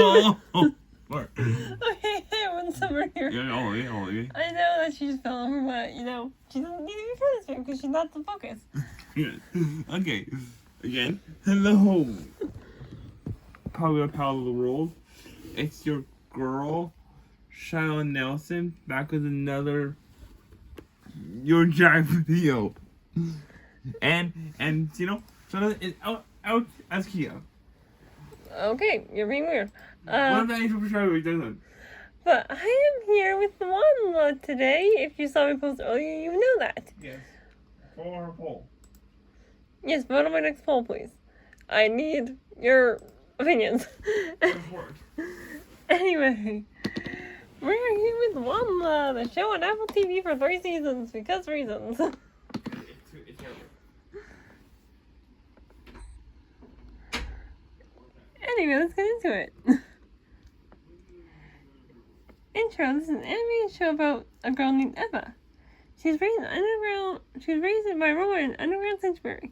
Oh, where? Okay, I went somewhere here. Yeah, okay. I know that she just fell over, but, you know, she doesn't need to be for this one because she's not the focus. Okay, again, hello, popular pal of the world. It's your girl, Shiloh Nelson, back with another Your Jack video. And you know, so it's out as Kia. Okay, you're being weird. What am I doing? But I am here with WondLa today. If you saw me post earlier, you know that. Yes. Follow her poll. Yes, vote on my next poll, please. I need your opinions. Anyway, we're here with WondLa, the show on Apple TV for 3 seasons because reasons. It's terrible. Anyway, let's get into it. Intro, this is an animated show about a girl named Eva. She was raised by a robot in an underground sanctuary.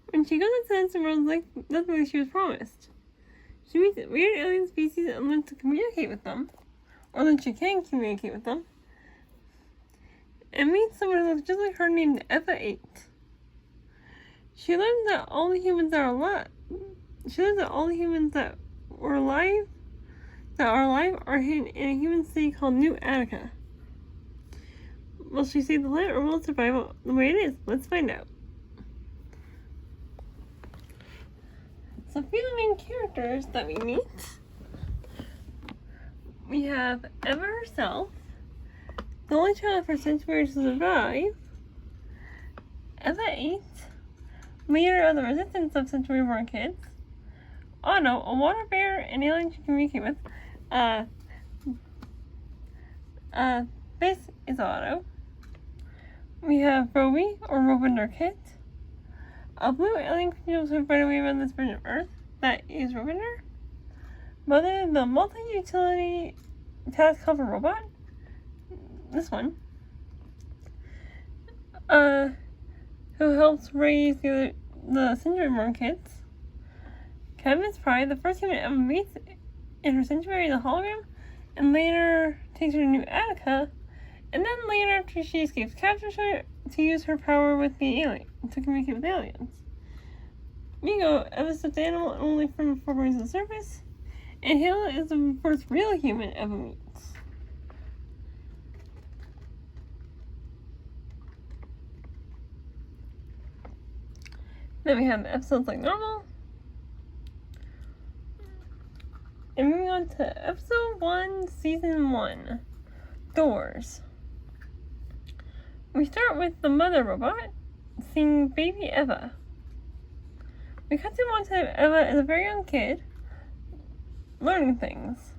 When she goes into the ancient world, like nothing like she was promised. She meets weird alien species and learns to communicate with them. Or that she can communicate with them. And meets someone who looks just like her named Eva 8. She learns that all the humans that are alive are hidden in a human city called New Attica. Will she save the planet or will it survive the way it is? Let's find out. So for the main characters that we meet, we have Eva herself, the only child of her sanctuary to survive, Eva 8, leader of the resistance of sanctuary-born kids, Otto, a water bear and alien to communicate with. This is Otto. We have Roby, or Robinder Kit, a blue alien creature who run away around this version of Earth. That is Robinder. Mother, the multi-utility task helper robot. This one. Who helps raise the sanctuary-born kids. Cadmus Pride, the first human Eva meets in her sanctuary, the hologram, and later takes her to New Attica, and then later after she escapes capture to use her power with the alien to communicate with aliens. Migo, Eva's stuffed animal only from 4 points of the surface, and Hila is the first real human Eva meets. Then we have the episodes like normal. And moving on to episode 1, season 1, Doors. We start with the mother robot, seeing baby Eva. We cut to one time Eva as a very young kid, learning things.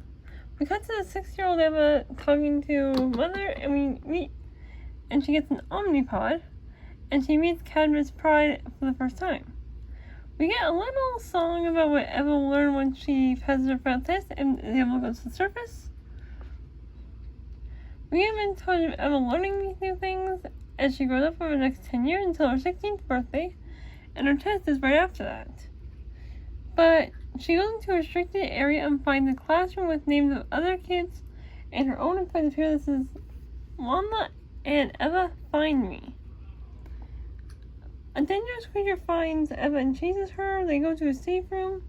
We cut to the 6-year-old Eva talking to mother, and she gets an Omnipod, and she meets Cadmus Pride for the first time. We get a little song about what Eva will learn when she passes her failed test and is able to go to the surface. We get a montage of Eva learning these new things as she grows up over the next 10 years until her 16th birthday, and her test is right after that. But she goes into a restricted area and finds a classroom with names of other kids and her own, and finds a pair that says, WondLa and Eva Find Me. A dangerous creature finds Eva and chases her. They go to a safe room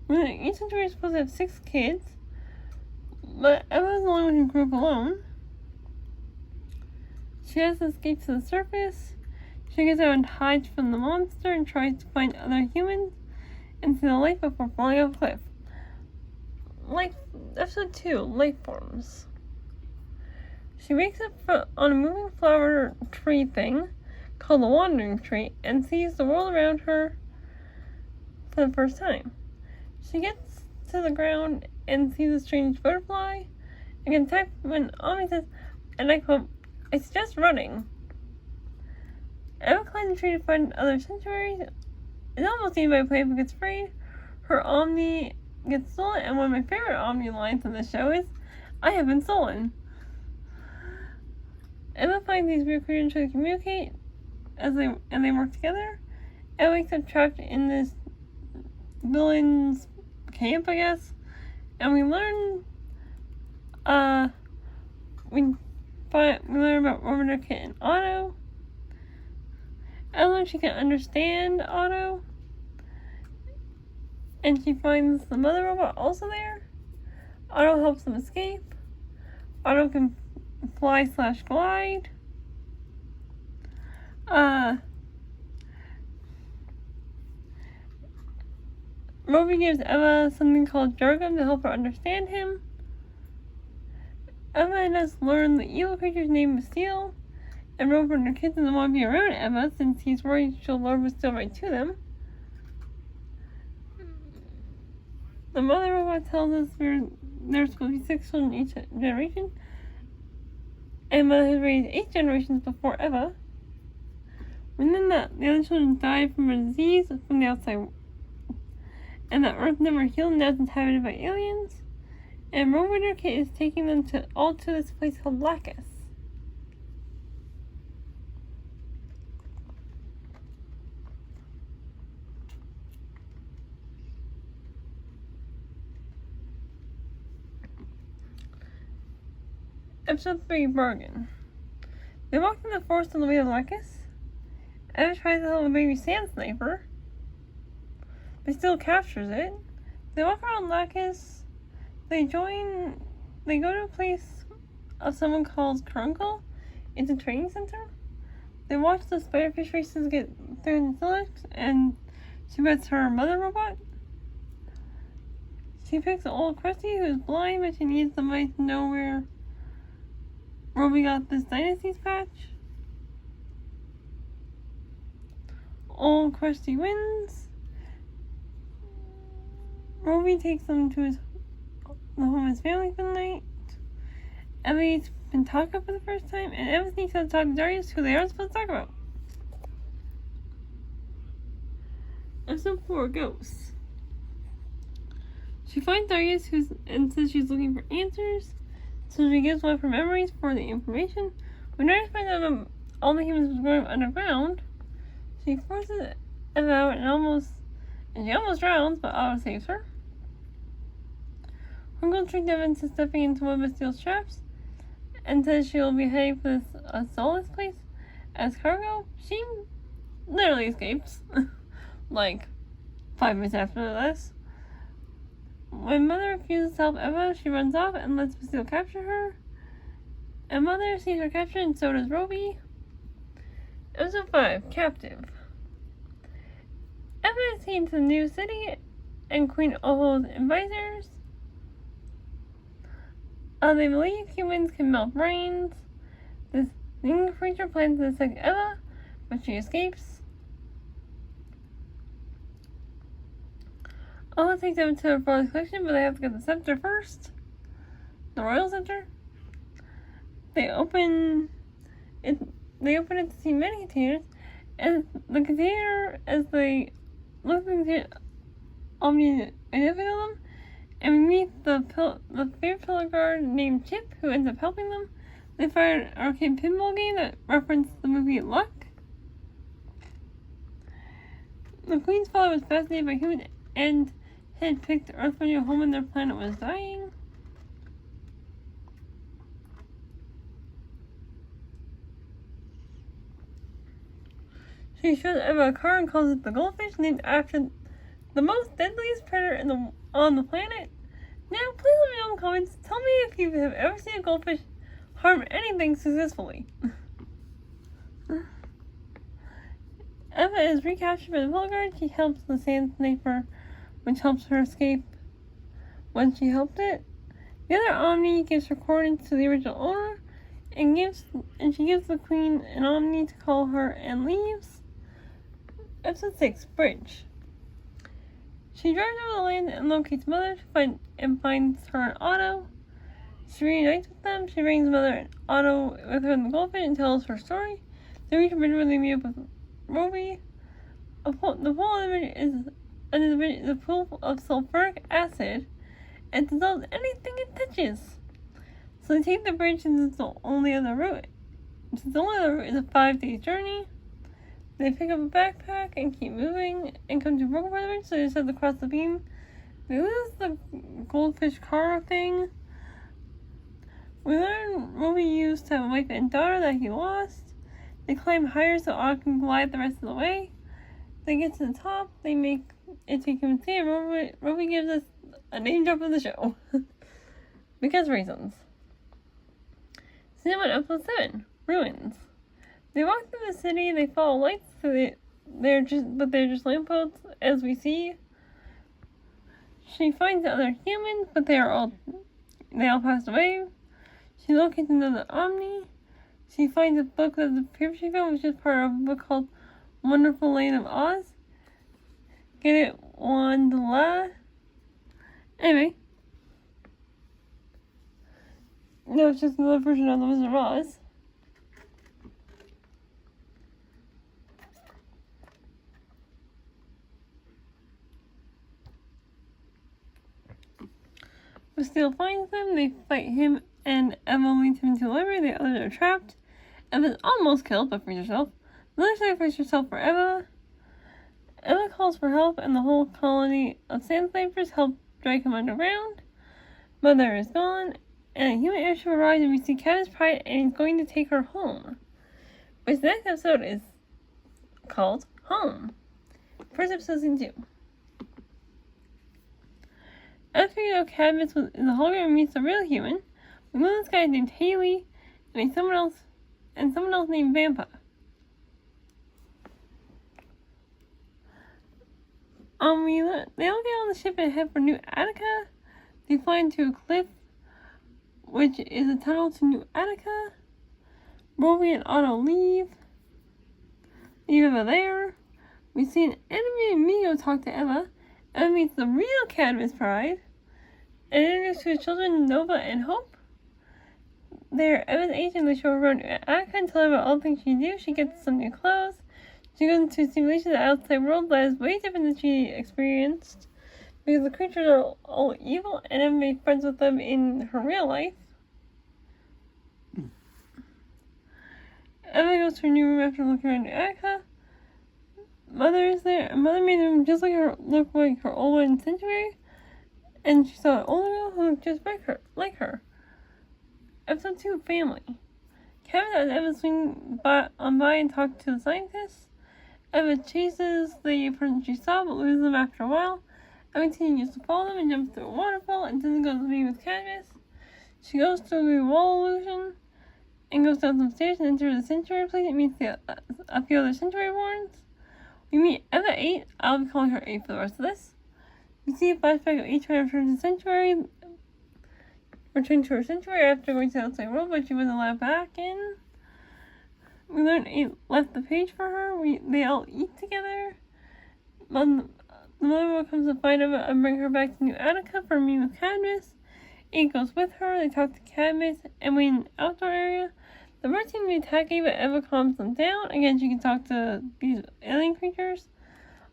where each sanctuary is supposed to have 6 kids, but Eva is the only one who grew up alone. She has to escape to the surface. She gets out and hides from the monster and tries to find other humans and see the light before falling off a cliff. Like episode 2, Life Forms. She wakes up on a moving flower tree thing called the Wandering Tree and sees the world around her for the first time. She gets to the ground and sees a strange butterfly and can attack when Ami says, and I quote, "I suggest running." Eva climbs the tree to find other sanctuaries. It's almost eaten by a plant but gets afraid. Her Omni gets stolen, and one of my favorite Omni lines in the show is, "I have been stolen." Eva finds these weird creatures trying to communicate and they work together. Eva wakes up trapped in this villain's camp, I guess, And we learn about Roboter Kit and Otto. I learned she can understand Otto. And she finds the mother robot also there. Otto helps them escape. Otto can fly/glide. Roby gives Eva something called jargon to help her understand him. Eva and us learn the evil creature's name is Steel, and Roby and her kids doesn't want to be around Eva since he's worried she'll lure Steel right to them. The mother robot tells us there's supposed to be 6 children each generation, and Mother has raised 8 generations before Eva. And then the other children died from a disease from the outside, and that Earth never healed, and now it's inhabited by aliens. And Roboter Kit is taking them to this place called Lacus. Episode 3, Bargain. They walk in the forest on the way to Lacus. Eva tries to help a baby sand sniper, but still captures it. They walk around Lacus. They go to a place of someone called Krunkle. It's a training center. They watch the spiderfish races get through the silex, and she gets her mother robot. She picks an old Krusty who's blind, but she needs somebody to know where Roby got this Dynasties patch. Old Krusty wins. Roby takes them to the home of his family for the night. Eva eats Pintaka for the first time, and Eva sneaks out to talk to Darius, who they aren't supposed to talk about. Episode 4, Ghosts. She finds Darius and says she's looking for answers, so she gives one of her memories for the information. When Darius finds out all the humans were going underground, she forces Eva out and she almost drowns, but Otto saves her. Krunkle tricks Eva into stepping into one of Steel's traps and says she will be heading for this Solus place as cargo. She literally escapes, like 5 minutes after this. When Mother refuses to help Eva, she runs off and lets Steel capture her. And Mother sees her captured, and so does Roby. Episode 5, Captive. Eva is taken to the new city and Queen Oho's advisors. They believe humans can melt brains. This new creature plans to attack Eva, but she escapes. Oho takes Eva to her father's collection, but they have to get the scepter first. The royal scepter. They open it to see many containers, and the container, as they look at the container, Omni identifies them, and we meet the favorite pillar guard named Chip, who ends up helping them. They fire an arcade pinball game that referenced the movie Luck. The Queen's father was fascinated by humans and had picked Earth for a new home when their planet was dying. She shows Eva a car and calls it the Goldfish, named after the most deadliest predator on the planet. Now, please let me know in the comments. Tell me if you have ever seen a goldfish harm anything successfully. Eva is recaptured by the Pillar Guard. She helps the Sand Sniper, which helps her escape when she helped it. The other Omni gives her coordinates to the original owner, and she gives the Queen an Omni to call her and leaves. Episode 6, Bridge. She drives over the land and locates Mother and finds her and Otto. She reunites with them. She brings Mother and Otto with her in the Goldfish and tells her story. They reach a bridge where they meet up with Roby. The pool of the bridge is a pool of sulfuric acid and dissolves anything it touches. So they take the bridge since it's the only other route. Since the only other route is a 5-day journey. They pick up a backpack and keep moving and come to a broken part of the bridge, so they decide to cross the beam They lose the goldfish cargo thing. We learn Ruby used to have a wife and daughter that he lost. They climb higher so Otto can glide the rest of the way. They get to the top. They make it take him see. Ruby gives us a name drop of the show. Because reasons. Cinema episode 7, Ruins. They walk through the city, they follow lights, so they're just lampposts, as we see. She finds other humans, but they all passed away. She locates another Omni. She finds a book that the previously found, which is part of a book called Wonderful Land of Oz. Get it? WondLa. Anyway. No, it's just another version of the Wizard of Oz. Bastille finds them, they fight him, and Emma leads him to the library. The others are trapped. Emma's almost killed, but frees herself. Mother sacrifices herself for Emma. Emma calls for help, and the whole colony of sand snipers help drag him underground. Mother is gone, and a human airship arrives, and we see Cadmus Pride, and he's going to take her home. Which the next episode is called Home. First episode, season 2. After you know Cadmus was in the hologram and meets a real human, we know this guy named Haley and someone else named Vampa. They all get on the ship and head for New Attica. They fly into a cliff, which is a tunnel to New Attica. Roby and Otto leave Eva there. We see an animated Migo talk to Emma. Emma meets the real Cadmus Pride and introduced to his children, Nova and Hope. They're Emma's agent. They show her around Attica and tell her about all the things she do. She gets some new clothes. She goes into a simulation of the outside world that is way different than she experienced, because the creatures are all evil, and Emma made friends with them in her real life. Emma goes to her new room after looking around Attica. Mother is there. Mother made them just look like her old one sanctuary, and she saw an older girl who looked just like her. Episode 2, Family. Kevin and Emma swing by and talk to the scientists. Emma chases the person she saw, but loses them after a while. Emma continues to follow them and jumps through a waterfall and doesn't go to be with Cadmus. She goes through the wall illusion and goes down some stairs and enters the sanctuary place and meets a few other sanctuary warrens. We meet Emma 8. I'll be calling her 8 for the rest of this. We see a flashback of each trying to return to the sanctuary. Return to her sanctuary after going to the outside world, but she wasn't allowed back in. We learn 8 left the page for her. They all eat together. The mother comes to find Emma and bring her back to New Attica for a meeting with Cadmus. 8 goes with her. They talk to Cadmus, and we in an outdoor area. The birds seem to be attacking, but Emma calms them down. Again, she can talk to these alien creatures.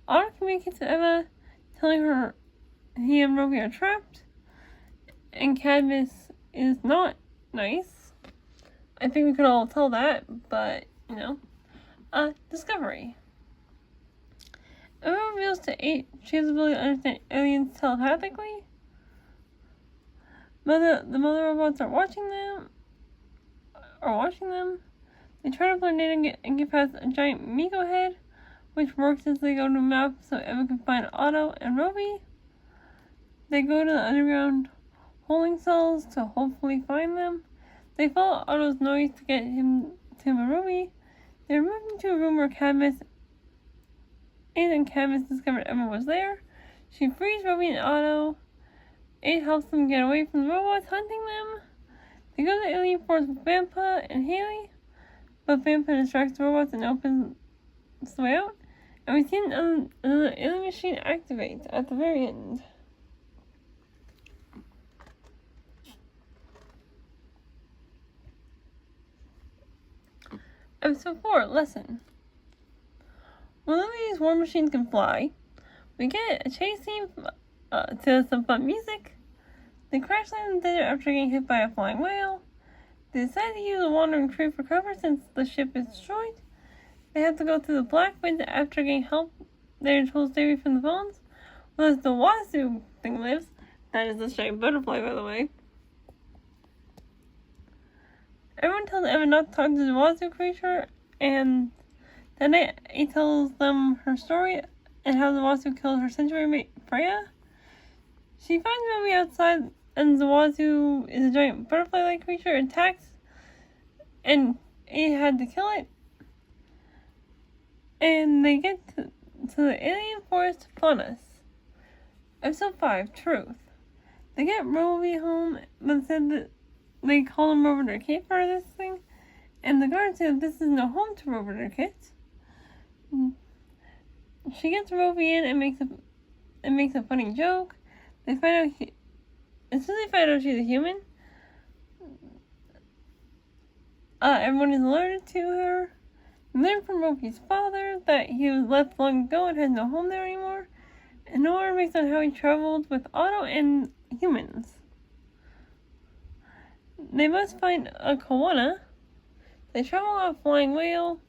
Otto communicates to Emma, telling her he and Roby are trapped, and Cadmus is not nice. I think we could all tell that, but, discovery. Emma reveals to 8 she has the ability to understand aliens telepathically. The mother robots are watching them. They try to blend in and get past a giant Migo head, which works as they go to a map so Emma can find Otto and Roby. They go to the underground holding cells to hopefully find them. They follow Otto's noise to get him to him and Roby. They're moved into a room where Cadmus discovered Emma was there. She frees Roby and Otto. 8 helps them get away from the robots hunting them. They go to the alien force with Vampa and Haley, but Vampa distracts the robots and opens the way out. And we see another alien machine activate at the very end. Episode 4, Lesson. One of these war machines can fly. We get a chase scene to some fun music. They crash land in the desert after getting hit by a flying whale. They decide to use a wandering tree for cover since the ship is destroyed. They have to go through the black wind after getting help. They're told to stay away from the phones. Unless the Wazoo thing lives. That is a giant butterfly, by the way. Everyone tells Eva not to talk to the Wazoo creature, and then he tells them her story and how the Wazoo killed her sanctuary mate, Freya. She finds Ruby outside, and the Wazoo is a giant butterfly-like creature, attacks, and he had to kill it. And they get to the alien forest Faunus. Episode 5, Truth. They get Ruby home, but said that they call him over their kit for this thing, and the guard said this is no home to Rover their kit. She gets Ruby in and makes a funny joke. They find out as soon as they find out she's a human, everyone is alerted to her. We learn from Ruby's father that he was left long ago and has no home there anymore, and Nora makes on how he traveled with Otto and humans. They must find a koala. They travel on a flying whale.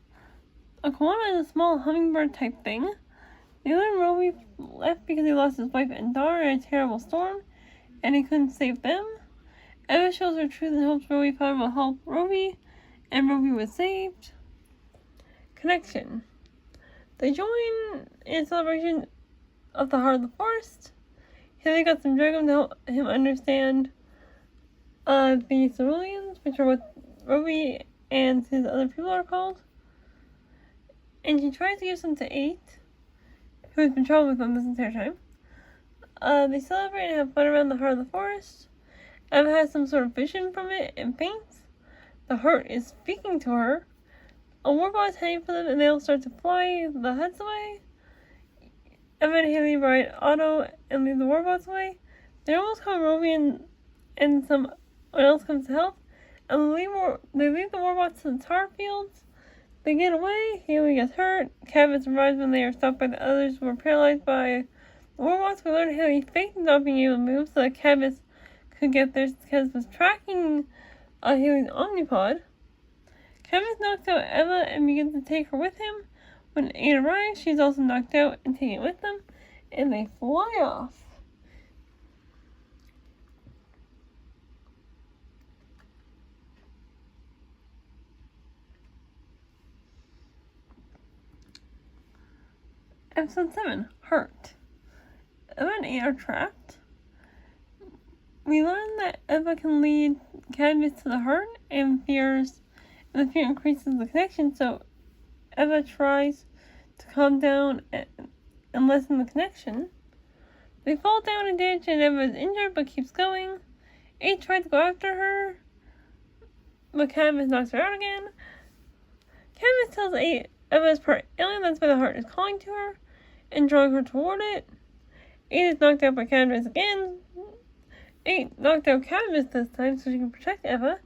A koala is a small hummingbird type thing. They learn Ruby left because he lost his wife and daughter in a terrible storm, and he couldn't save them. Eva shows her truth and hopes Ruby's father will help Ruby, and Ruby was saved. Connection. They join in a celebration of the heart of the forest. Here they got some dragons to help him understand the ceruleans, which are what Ruby and his other people are called. And she tries to give some to 8, who has been traveling with them this entire time. They celebrate and have fun around the heart of the forest. Eva has some sort of vision from it and faints. The heart is speaking to her. A warbot is heading for them, and they all start to fly the huts away. Eva and Haley ride Otto and lead the warbots away. They almost call Ruby and someone else comes to help, and they lead the warbots to the tar fields. They get away. Haley gets hurt. Cabot survives when they are stopped by the others who were paralyzed by the warbots. We learn Haley faked not being able to move so that Cabot could get there because it was tracking Haley's Omnipod. Cabot knocks out Eva and begins to take her with him. When 8 arrives, she's also knocked out and taken with them, and they fly off. Episode 7, Hurt. Eva and 8 are trapped. We learn that Eva can lead Cadmus to the heart, and the fear increases the connection, so Eva tries to calm down and lessen the connection. They fall down a ditch, and Eva is injured but keeps going. 8 tries to go after her, but Cadmus knocks her out again. Cadmus tells 8 Eva is part alien, that's why the heart is calling to her and drawing her toward it. 8 is knocked out by Cadmus again. 8 knocked out Cadmus this time so she can protect Eva.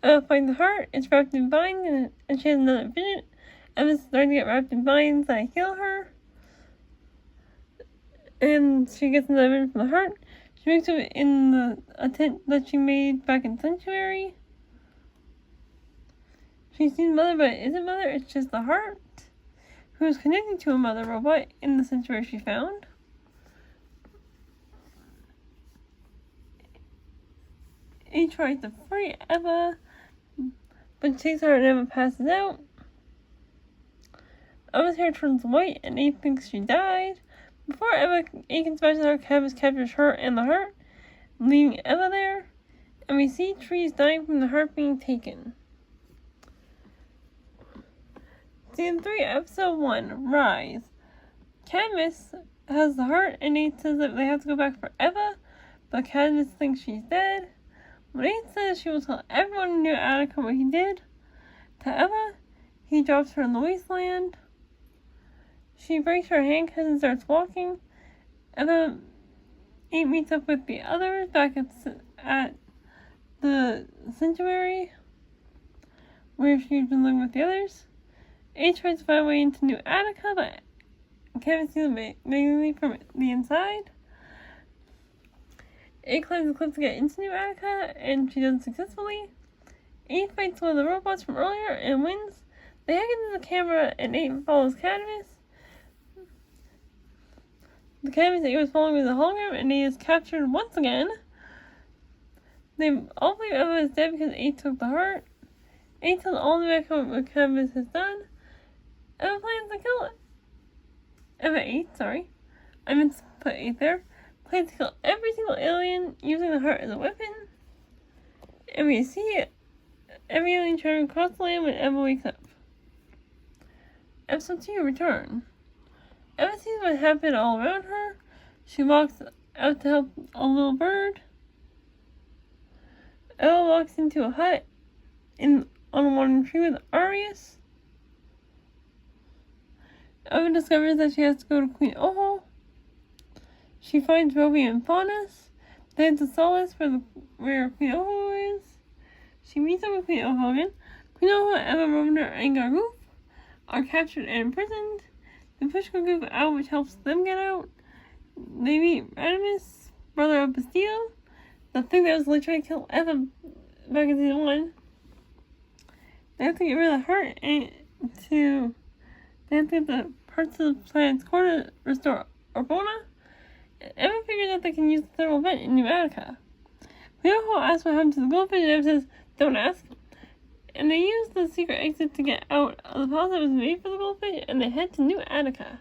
Eva finds the heart, it's wrapped in vines, and she has another vision. Eva's starting to get wrapped in vines that heal her. And she gets another vision from the heart. She makes it in a tent that she made back in Sanctuary. She sees Mother, but it isn't Mother, it's just the heart, who is connected to a Mother robot in the Sanctuary she found. He tries to free Eva, but it takes her and Eva passes out. Eva's hair turns white and Eve thinks she died. Before Eva can smash her, Cadmus captures her and the heart, leaving Eva there. And we see trees dying from the heart being taken. Season 3, Episode 1, Rise. Cadmus has the heart, and Nate says that they have to go back for Eva, but Cadmus thinks she's dead. When Nate says she will tell everyone in New Attica what he did to Eva, he drops her in the wasteland. She breaks her handcuffs and starts walking. Eva meets up with the others back at the sanctuary, where she's been living with the others. 8 tries to find a way into New Attica, but Kevin sees them mainly from the inside. 8 climbs the cliff to get into New Attica, and she does successfully. 8 fights one of the robots from earlier and wins. They hack into the camera, and 8 follows Cadmus. the canvas that he was following was a hologram, and he is captured once again. They all believe Eva is dead because 8 took the heart. 8 tells all the back what canvas has done. Eva plans to kill it. Eva 8, sorry. I meant to put 8 there. Plans to kill every single alien using the heart as a weapon. And we see every alien trying to cross the land when Eva wakes up. Episode 2, Return. Eva sees what happened all around her. She walks out to help a little bird. Eva walks into a hut on a one tree with Arius. Eva discovers that she has to go to Queen Oho. She finds Roby and Faunus. They head to Solace where Queen Oho is. She meets up with Queen Oho again. Queen Oho, Eva, Rovner, and Gargoof are captured and imprisoned. They push Gargoof out, which helps them get out. They meet Radimus, brother of Bastille, the thing that was literally trying to kill Eva back in season 1. They have to get rid of the heart they have to get the parts of the planet's core to restore Arbona. Eva figures out they can use the thermal vent in New Attica. Queen asks what happened to the goldfish, and Eva says, "Don't ask." And they use the secret exit to get out of the palace that was made for the goldfish, and they head to New Attica.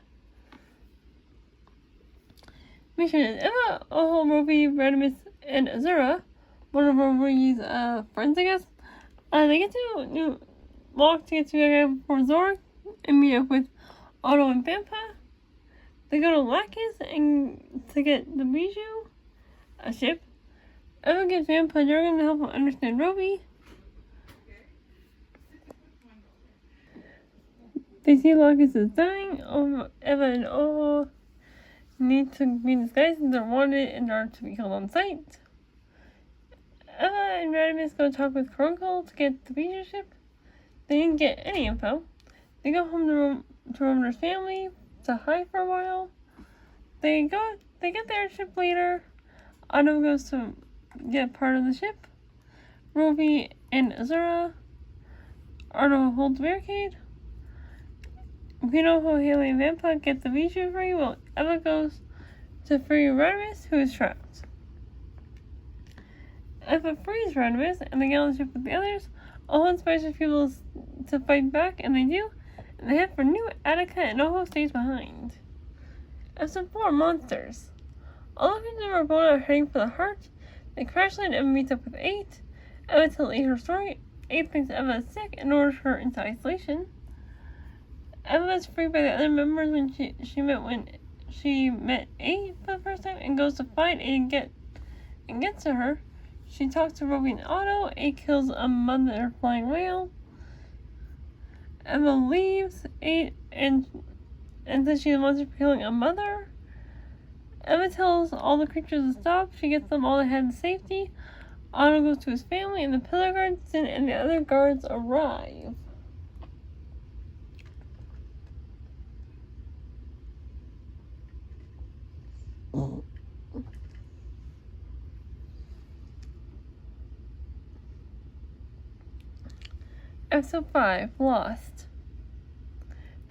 Mission is Eva, Oho, Roby, Radimus, and Azura, one of Roby's friends, I guess. They get to walk to get to before Zork and meet up with Otto and Vampa. They go to Lacus and to get the Bijou, a ship. Eva gives Vampa a jargon to help him understand Roby. They see Lacus is dying. Eva and Oho need to be disguised as they're wanted in order to be killed on sight. Eva and Radimus go talk with Kronkel to get the Bijou ship. They didn't get any info. They go home to Rovner's family to hide for a while. They get their ship later. Otto goes to get part of the ship. Roby and Azura. Otto holds the barricade. Pinoho, Haley, and Vampa get the Bijou free while Eva goes to free Radimus, who is trapped. Eva frees Radimus and they get on the ship with the others. Oho inspires people to fight back, and they do. And they head for New Attica, and Oho stays behind. Episode 4, Monsters. All of them are going out heading for the heart. They crash land and meets up with 8. Eva tells 8 her story. 8 thinks Eva is sick and orders her into isolation. Eva is freed by the other members when she met 8 for the first time and goes to find 8 and gets to her. She talks to Roby and Otto. 8 kills a mother flying whale. Eva leaves 8 and says she's a monster for killing a mother. Eva tells all the creatures to stop. She gets them all to head to safety. Otto goes to his family, and the pillar guards and the other guards arrive. Episode 5, Lost.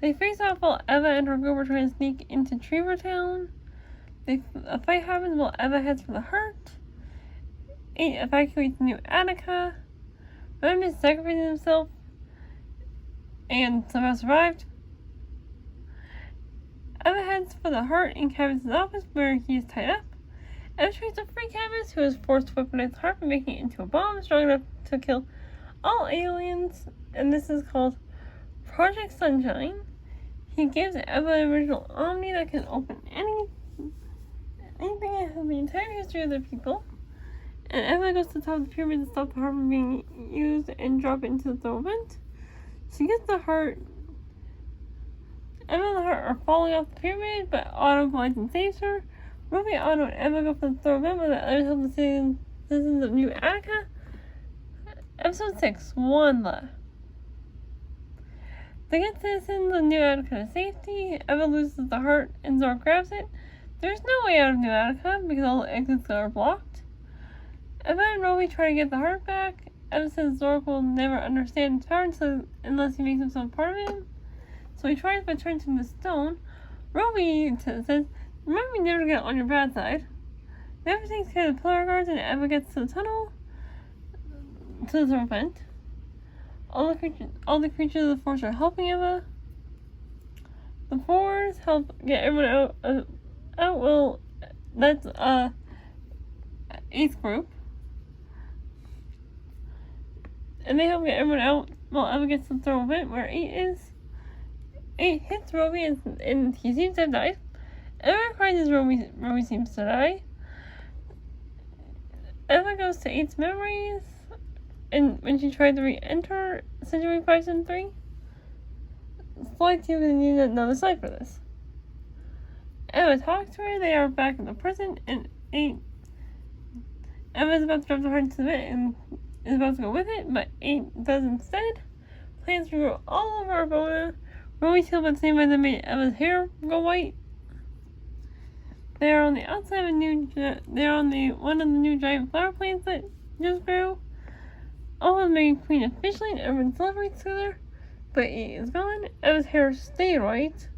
They face off while Eva and her group are trying to sneak into Trevor Town. A fight happens while Eva heads for the heart. 8 evacuates New Attica. Radimus sacrifices himself and somehow survived. Eva heads for the heart in Canvas's office where he is tied up. Eva tries to free Canvas, who is forced to weaponize the heart by making it into a bomb strong enough to kill all aliens, and this is called Project Sunshine. He gives Eva an original Omni that can open anything that has the entire history of the people. And Eva goes to the top of the pyramid to stop the heart from being used and drop it into the thermal vent. She gets the heart. Eva and the heart are falling off the pyramid, but Otto glides and saves her. Ruby, Otto, and Eva go for the thermal vent, but the others help the citizens of New Attica. Episode 6, WondLa. They get citizens of New Attica to safety. Eva loses the heart and Zork grabs it. There's no way out of New Attica because all the exits are blocked. Eva and Roby try to get the heart back. Eva says Zork will never understand his power unless he makes himself part of him. So he tries by turning to the stone. Roby says Remember, you never get on your bad side. Never takes care of the pillar guards and Eva gets to the tunnel to the vent. All the creatures of the forest are helping Eva. The fours help get everyone out. Well, that's 8th group. And they help get everyone out while Eva gets to the thermal vent where 8 is. 8 hits Roby and he seems to have died. Eva cries as Roby seems to die. Eva goes to 8's memories, and when she tried to re-enter Century 573, Slide's gonna need another site for this. Eva talks to her, they are back in the present, and Eva's about to drop the heart into the bit and is about to go with it, but 8 does instead. Plans to grow all over Arbona. Roby's healed by the same way that made Eva's hair go white. They are on the outside of they're on one of the new giant flower plants that just grew. All of them making Queen officially and everyone celebrates together. But he is gone. Eva's hair stayed white.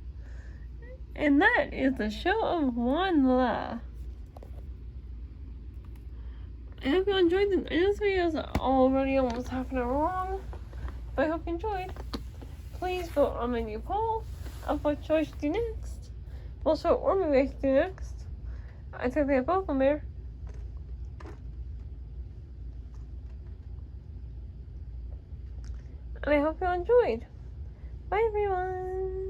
And that is the show of WondLa. I hope you enjoyed this. I know this video is already almost half an hour long, but I hope you enjoyed. Please vote on my new poll of what choice to do next. We'll show what movie I should do next. I think they have both on there. And I hope you enjoyed. Bye everyone!